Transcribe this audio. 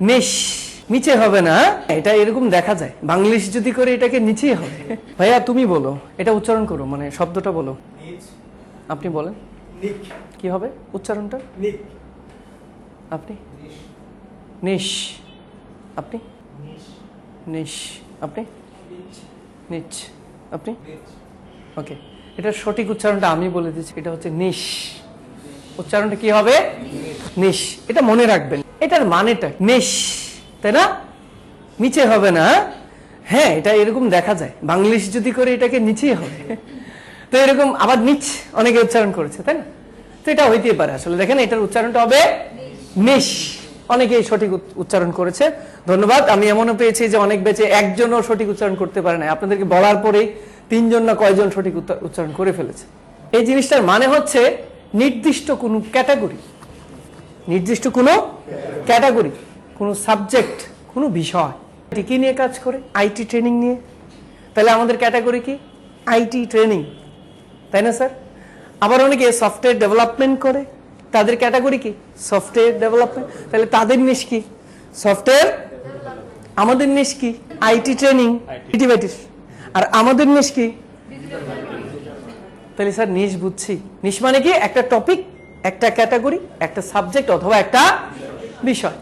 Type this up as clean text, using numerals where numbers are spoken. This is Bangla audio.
নিশ নিচে হবে না, এটা এরকম দেখা যায়। বাংলিশ যদি করে এটাকে নিচেই হবে। ভাইয়া তুমি বলো, এটা উচ্চারণ করো, মানে শব্দটা বলো। আপনি বলেন কি হবে উচ্চারণটা? আপনি নিশ, আপনি নিশ, আপনি নিচ, আপনি ওকে। এটার সঠিক উচ্চারণটা আমি বলে দিচ্ছি, এটা হচ্ছে নিশ। উচ্চারণটা কি হবে? নিশ। এটা মনে রাখবেন, এটার মানেটা নিশ, তাই না? নিচে হবে না। হ্যাঁ, এটা এরকম দেখা যায়। বাংলিশ যদি করে এটাকে নিচেই হবে। তো এরকম আবার নিচ অনেকে উচ্চারণ করেছে, তাই না? তো এটা হইতেই পারে। আসলে দেখেন, এটার উচ্চারণটা হবে নিশ। অনেকেই সঠিক উচ্চারণ করেছে, ধন্যবাদ। আমি এমনও পেয়েছি যে অনেক বেঁচে একজনও সঠিক উচ্চারণ করতে পারে না। আপনাদেরকে বলার পরেই 3 জন না কয়জন সঠিক উচ্চারণ করে ফেলেছে। এই জিনিসটার মানে হচ্ছে নির্দিষ্ট কোনো ক্যাটাগরি, নির্দিষ্ট কোনো ক্যাটাগরি, কোনো সাবজেক্ট, কোনো বিষয়। কি নিয়ে কাজ করে? আইটি ট্রেনিং নিয়ে। তাহলে আমাদের ক্যাটাগরি কি? আইটি ট্রেনিং, তাই না স্যার? আবার অনেকে সফটওয়্যার ডেভেলপমেন্ট করে, তাদের ক্যাটাগরি কি? Software development. তাহলে তাদের নিশ কি? সফটওয়্যার। আমাদের নিশ কি? আইটি ট্রেনিং, আর আমাদের নিশ কি? তাহলে স্যার নিশ বুঝছি। নিশ মানে কি? একটা টপিক, একটা ক্যাটাগরি, একটা সাবজেক্ট অথবা একটা বিষয়।